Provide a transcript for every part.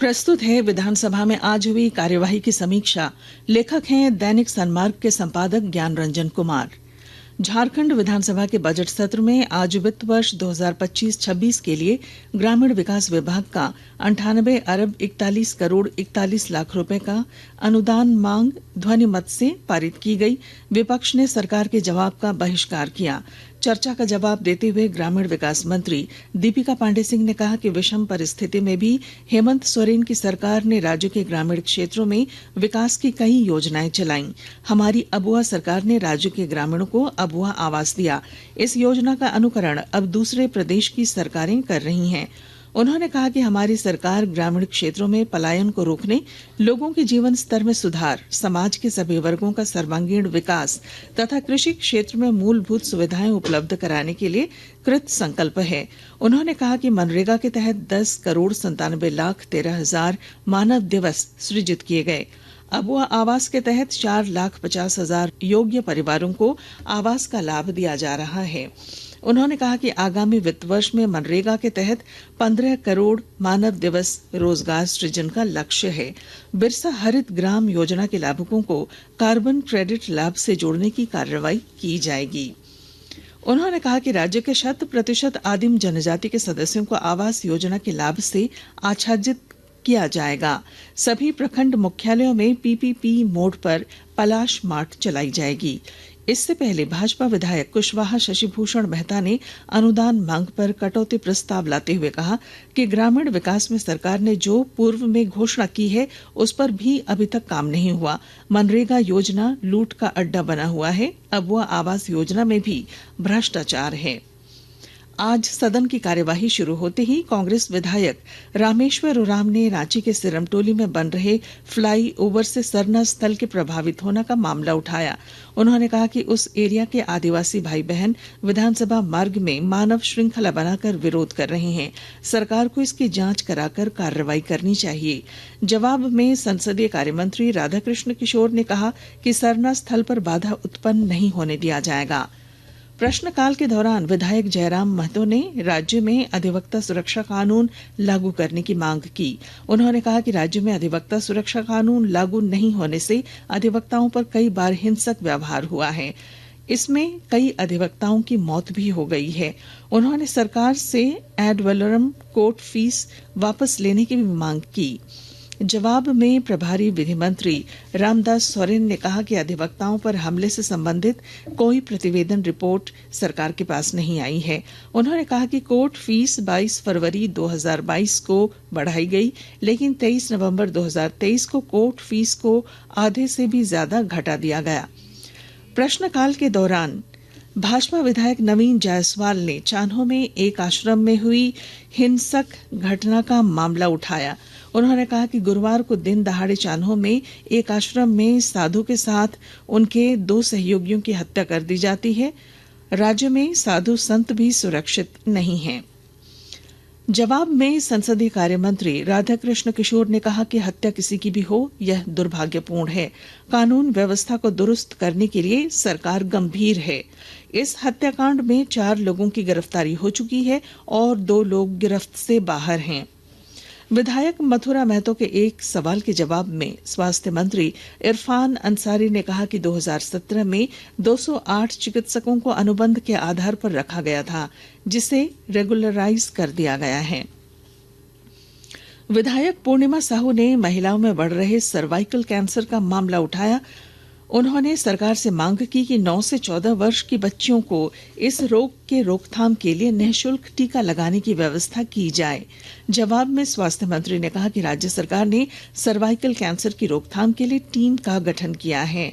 प्रस्तुत है विधानसभा में आज हुई कार्यवाही की समीक्षा। लेखक हैं दैनिक सन्मार्ग के संपादक ज्ञान रंजन कुमार। झारखंड विधानसभा के बजट सत्र में आज वित्त वर्ष 2025-26 के लिए ग्रामीण विकास विभाग का 98 अरब 41 करोड़ 41 लाख रुपए का अनुदान मांग ध्वनि मत से पारित की गई। विपक्ष ने सरकार के जवाब का बहिष्कार किया। चर्चा का जवाब देते हुए ग्रामीण विकास मंत्री दीपिका पांडे सिंह ने कहा कि विषम परिस्थिति में भी हेमंत सोरेन की सरकार ने राज्य के ग्रामीण क्षेत्रों में विकास की कई योजनाएं चलाईं। हमारी अबुआ सरकार ने राज्य के ग्रामीणों को अबुआ आवास दिया। इस योजना का अनुकरण अब दूसरे प्रदेश की सरकारें कर रही हैं। उन्होंने कहा कि हमारी सरकार ग्रामीण क्षेत्रों में पलायन को रोकने, लोगों के जीवन स्तर में सुधार, समाज के सभी वर्गों का सर्वांगीण विकास तथा कृषि क्षेत्र में मूलभूत सुविधाएं उपलब्ध कराने के लिए कृत संकल्प है। उन्होंने कहा कि मनरेगा के तहत 10 करोड़ 97 लाख 13 हजार मानव दिवस सृजित किए गए। अबुआ आवास के तहत 4,50,000 योग्य परिवारों को आवास का लाभ दिया जा रहा है। उन्होंने कहा कि आगामी वित्त वर्ष में मनरेगा के तहत 15 करोड़ मानव दिवस रोजगार सृजन का लक्ष्य है। बिरसा हरित ग्राम योजना के लाभुकों को कार्बन क्रेडिट लाभ से जोड़ने की कार्रवाई की जाएगी। उन्होंने कहा कि राज्य के 100% आदिम जनजाति के सदस्यों को आवास योजना के लाभ से आच्छादित किया जाएगा। सभी प्रखंड मुख्यालयों में पीपीपी मोड पर पलाश मार्ट चलाई जाएगी। इससे पहले भाजपा विधायक कुशवाहा शशिभूषण मेहता ने अनुदान मांग पर कटौती प्रस्ताव लाते हुए कहा कि ग्रामीण विकास में सरकार ने जो पूर्व में घोषणा की है उस पर भी अभी तक काम नहीं हुआ। मनरेगा योजना लूट का अड्डा बना हुआ है। अबुआ आवास योजना में भी भ्रष्टाचार है। आज सदन की कार्यवाही शुरू होते ही कांग्रेस विधायक रामेश्वर उरांव ने रांची के सिरमटोली में बन रहे फ्लाई ओवर से सरना स्थल के प्रभावित होने का मामला उठाया। उन्होंने कहा कि उस एरिया के आदिवासी भाई बहन विधानसभा मार्ग में मानव श्रृंखला बनाकर विरोध कर रहे हैं। सरकार को इसकी जांच कराकर कार्रवाई करनी चाहिए। जवाब में संसदीय कार्यमंत्री राधाकृष्ण किशोर ने कहा कि सरना स्थल पर बाधा उत्पन्न नहीं होने दिया जाएगा। प्रश्नकाल के दौरान विधायक जयराम महतो ने राज्य में अधिवक्ता सुरक्षा कानून लागू करने की मांग की। उन्होंने कहा कि राज्य में अधिवक्ता सुरक्षा कानून लागू नहीं होने से अधिवक्ताओं पर कई बार हिंसक व्यवहार हुआ है। इसमें कई अधिवक्ताओं की मौत भी हो गई है। उन्होंने सरकार से एड वैलोरम कोर्ट फीस वापस लेने की भी मांग की। जवाब में प्रभारी विधि मंत्री रामदास सोरेन ने कहा कि अधिवक्ताओं पर हमले से संबंधित कोई प्रतिवेदन रिपोर्ट सरकार के पास नहीं आई है। उन्होंने कहा कि कोर्ट फीस 22 फरवरी 2022 को बढ़ाई गई, लेकिन 23 नवंबर 2023 को कोर्ट फीस को आधे से भी ज्यादा घटा दिया गया। प्रश्नकाल के दौरान भाजपा विधायक नवीन जायसवाल ने चान्हो में एक आश्रम में हुई हिंसक घटना का मामला उठाया। उन्होंने कहा कि गुरुवार को दिन दहाड़े चान्हो में एक आश्रम में साधु के साथ उनके 2 सहयोगियों की हत्या कर दी जाती है। राज्य में साधु संत भी सुरक्षित नहीं हैं। जवाब में संसदीय कार्य मंत्री राधाकृष्ण किशोर ने कहा कि हत्या किसी की भी हो, यह दुर्भाग्यपूर्ण है। कानून व्यवस्था को दुरुस्त करने के लिए सरकार गंभीर है। इस हत्याकांड में 4 लोगों की गिरफ्तारी हो चुकी है और 2 लोग गिरफ्त से बाहर हैं। विधायक मथुरा महतो के एक सवाल के जवाब में स्वास्थ्य मंत्री इरफान अंसारी ने कहा कि 2017 में 208 चिकित्सकों को अनुबंध के आधार पर रखा गया था, जिसे रेगुलराइज कर दिया गया है। विधायक पूर्णिमा साहू ने महिलाओं में बढ़ रहे सर्वाइकल कैंसर का मामला उठाया। उन्होंने सरकार से मांग की कि 9 से 14 वर्ष की बच्चियों को इस रोग के रोकथाम के लिए निःशुल्क टीका लगाने की व्यवस्था की जाए। जवाब में स्वास्थ्य मंत्री ने कहा कि राज्य सरकार ने सर्वाइकल कैंसर की रोकथाम के लिए टीम का गठन किया है।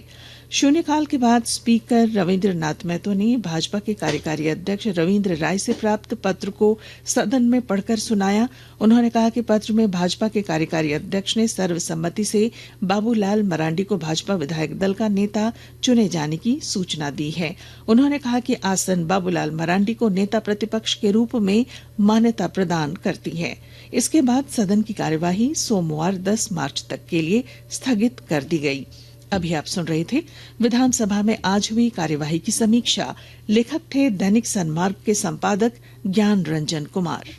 शून्यकाल के बाद स्पीकर रविंद्र नाथ महतो ने भाजपा के कार्यकारी अध्यक्ष रविंद्र राय से प्राप्त पत्र को सदन में पढ़कर सुनाया। उन्होंने कहा कि पत्र में भाजपा के कार्यकारी अध्यक्ष ने सर्वसम्मति से बाबूलाल मरांडी को भाजपा विधायक दल का नेता चुने जाने की सूचना दी है। उन्होंने कहा कि आसन बाबूलाल मरांडी को नेता प्रतिपक्ष के रूप में मान्यता प्रदान करती है। इसके बाद सदन की कार्यवाही सोमवार 10 मार्च तक के लिए स्थगित कर दी गई। अभी आप सुन रहे थे विधानसभा में आज हुई कार्यवाही की समीक्षा। लेखक थे दैनिक सन्मार्ग के संपादक ज्ञान रंजन कुमार।